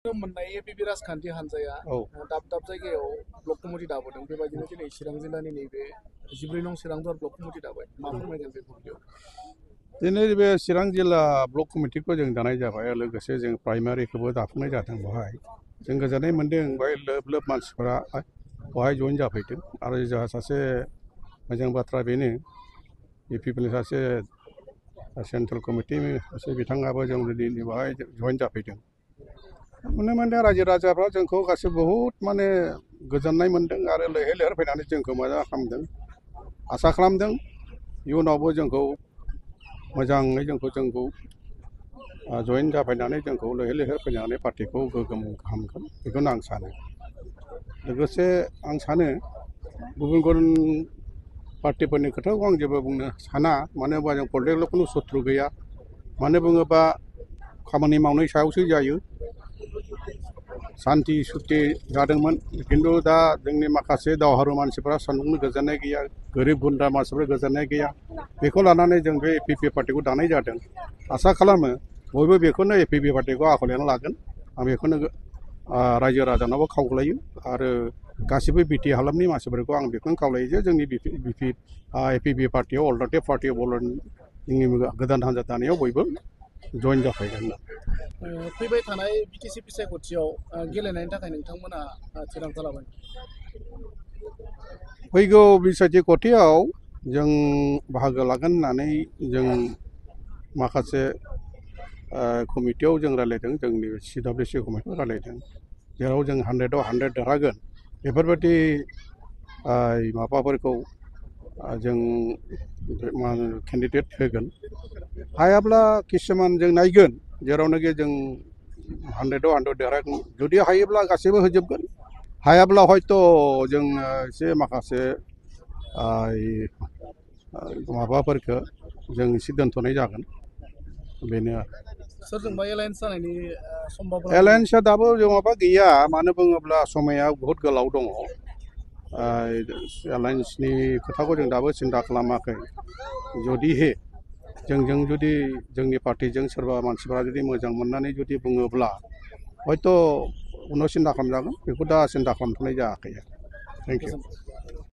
मोननाय एपिपि राजखान्थि हान्जाया दाब दाब जायगायाव ब्लक कमिटि दाबोदों बेबायदिनो दिनै चिरां जिल्लानि नैबे 14 नं चिरांदुवार ब्लक कमिटि दाबाय मा फोरमायगोन बेफोरखौ दिनै बे चिरां जिल्ला ब्लक कमिटिखौ जों दानाय जाबाय लोगोसे जों प्राइमारिखौबो दाफुंनाय जादों बेवहाय जों गोजोननाय मोन्दों बेवहाय लोब लोब मानसिफोरा बेवहाय जइन जाफैदों आरो जोंहा सासे मोजां बाथ्रा बेनो एपिपिनि सासे सेन्ट्रेल कमिटिनि सासे बिथाङाबो जों दिनै बेवहाय जइन जाफैदों नुनो मोन्दों रायजो राजाफ्रा जोंखौ गासिबो बहुद माने गोजोननाय मोन्दों आरो लैहोर लैहोर फैनानै जोंखौ मोजां खालामदों आसा खालामदों इयुनावबो जोंखौ मोजाङै जोंखौ जइन जाफैनानै जोंखौ लैहोर लैहोर फैनानै पार्टिखौ गोग्गोम खालामगोन बेखौनो आं सानो लोगोसे आं सानो गुबुन गुबुन पार्टिफोरनि खोथाखौ आं जेबो बुंनो साना मानो होनबा जों पलिटिकेल खुनु सत्रु गैया मानो बुङोबा खामानि मावनाय सायावसो जायो सान्ति सुक्ति जादोंमोन खिन्थु दा जोंनि माखासे दावहारु मानसिफ्रा सानदुंनो गोजोननाय गैया गोरिब गुन्द्रा मानसिफ्रा गोजोननाय गैया बेखौ लानानै जों बे एपिपि पार्टिखौ दानाय जादों आसा खालामो बयबो बेखौनो एपिपि पार्टिखौ आख'लायना लागोन आं बेखौनो रायजो राजानावबो खावलायो आरो गासिबो बिटि हालामनि मानसिफोरखौ आं बेखौनो खावलायो जे जोंनि एपिपि पार्टियाव अल्टारनेटिभ पार्टि अफ जोंनि गोदान हान्जा दानायाव बयबो जइन जाफैगोन फैबाय थानाय बिटिसि बिसायख'थियाव गेलेनायनि थाखाय नोंथांमोना थिरांथा लाबाय फैगौ बिसायख'थियाव जों बाहागो लागोन होननानै जों माखासे कमिटियाव जों रायलायदों जोंनि CWC कमिटियाव रायलायदों जेराव जों 100आव 100 देरहागोन बेफोरबायदि माबाफोरखौ जों केन्डिडेट होगोन हायाब्ला किसुमान जों नायगोन जेरावनाखि जों 100आव 100 देरहागोन जुदि हायोब्ला गासैबो होजोबगोन हायाब्ला हयथ' जों एसे माखासे माबाफोरखौ जों एसे दोनथ'नाय जागोन बेनो सोरजोंबा एलायन्स जानायनि सम्भाबना एलायन्सआ दाबो जों माबा गैया मानो बुङोब्ला समाया बहुद गोलाव दङ एलायन्सनि खोथाखौ जों दाबो सिन्था खालामाखै जुदिहे जोंजों जुदि जोंनि पार्टिजों सोरबा मानसिफ्रा जुदि मोजां मोननानै जुदि बुङोब्ला हयथ' उनाव सिन्था खालामजागोन बेखौ दा सिन्था खालामथ'नाय जायाखै थेंक इउ